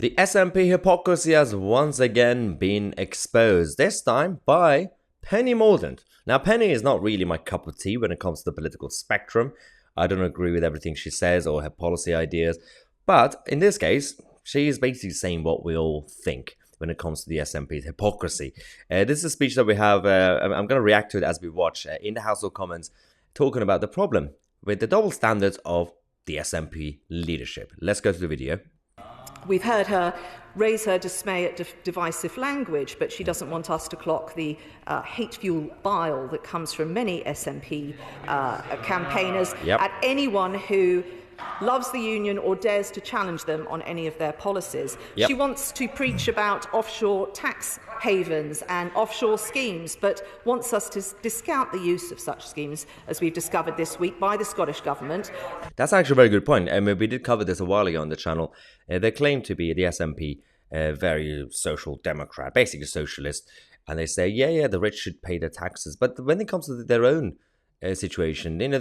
The SNP hypocrisy has once again been exposed, this time by Penny Mordaunt. Now, Penny is not really my cup of tea when it comes to the political spectrum. I don't agree with everything she says or her policy ideas. But in this case, she is basically saying what we all think when it comes to the SNP's hypocrisy. This is a speech that we have, I'm going to react to it as we watch in the House of Commons, talking about the problem with the double standards of the SNP leadership. Let's go to the video. We've heard her raise her dismay at divisive language, but she doesn't want us to clock the hate-fueled bile that comes from many SNP campaigners at anyone who loves the union or dares to challenge them on any of their policies. She wants to preach about offshore tax havens and offshore schemes, but wants us to discount the use of such schemes, as we've discovered this week, by the Scottish Government. That's actually a very good point. We did cover this a while ago on the channel. They claim to be, the SNP, very social democrat, basically socialist, and they say, yeah, the rich should pay their taxes. But when it comes to their own situation, you know,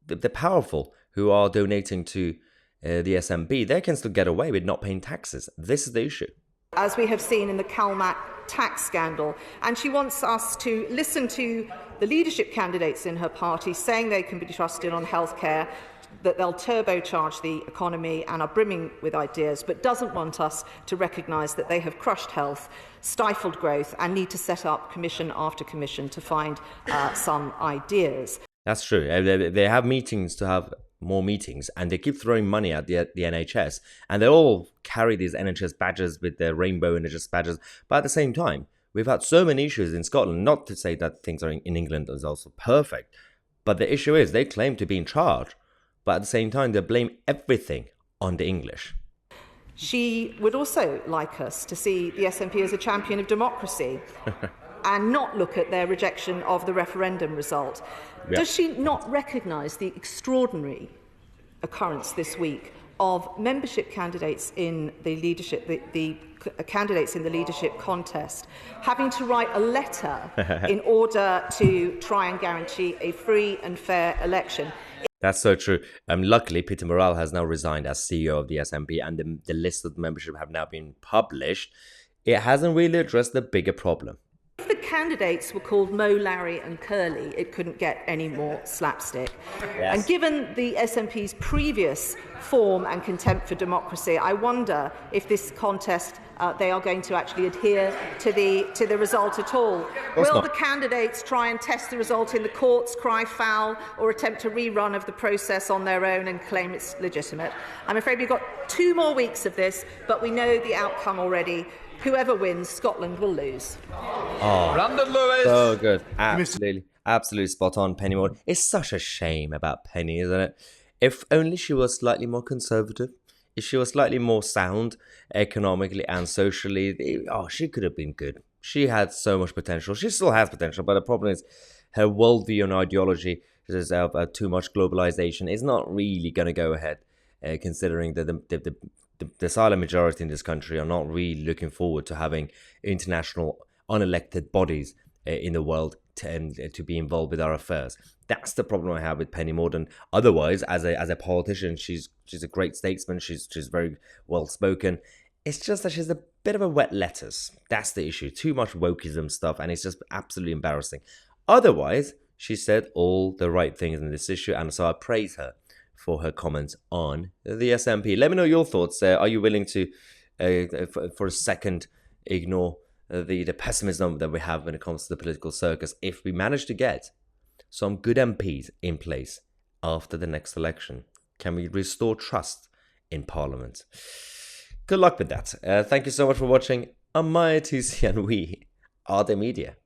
the powerful who are donating to the SNP, they can still get away with not paying taxes. This is the issue. As we have seen in the CalMac tax scandal. And she wants us to listen to the leadership candidates in her party saying they can be trusted on healthcare, that they'll turbocharge the economy and are brimming with ideas, but doesn't want us to recognise that they have crushed health, stifled growth, and need to set up commission after commission to find some ideas. That's true. They have meetings to have more meetings, and they keep throwing money at the NHS, and they all carry these NHS badges with their rainbow NHS badges. But at the same time, we've had so many issues in Scotland, not to say that things are in England is also perfect, but the issue is they claim to be in charge, but at the same time they blame everything on the English. She would also like us to see the SNP as a champion of democracy and not look at their rejection of the referendum result. Does she not recognise the extraordinary occurrence this week of membership candidates in the leadership, the candidates in the leadership contest, having to write a letter in order to try and guarantee a free and fair election? That's so true. Luckily, Peter Morale has now resigned as CEO of the SNP, and the list of membership have now been published. It hasn't really addressed the bigger problem. If the candidates were called Mo, Larry and Curly, it couldn't get any more slapstick. Yes. And given the SNP's previous form and contempt for democracy, I wonder if this contest they are going to actually adhere to the result at all. Will the candidates try and test the result in the courts, cry foul, or attempt a rerun of the process on their own and claim it's legitimate? I'm afraid we've got 2 more weeks of this, but we know the outcome already. Whoever wins, Scotland will lose. Oh, Brandon Lewis. So good. Absolutely spot on, Penny Mord. It's such a shame about Penny, isn't it? If only she was slightly more conservative, if she was slightly more sound economically and socially, she could have been good. She had so much potential. She still has potential, but the problem is her worldview and ideology of too much globalization is not really going to go ahead, considering that the silent majority in this country are not really looking forward to having international unelected bodies in the world to be involved with our affairs. That's the problem I have with Penny Mordaunt. Otherwise, as a politician, she's a great statesman. She's very well spoken. It's just that she's a bit of a wet lettuce. That's the issue. Too much wokeism stuff, and it's just absolutely embarrassing. Otherwise, she said all the right things in this issue, and so I praise her for her comments on the SNP. Let me know your thoughts. Are you willing to, for a second, ignore the pessimism that we have when it comes to the political circus if we manage to get some good MPs in place after the next election? Can we restore trust in Parliament? Good luck with that. Thank you so much for watching. I'm Mahyar, Tousi, and we are the media.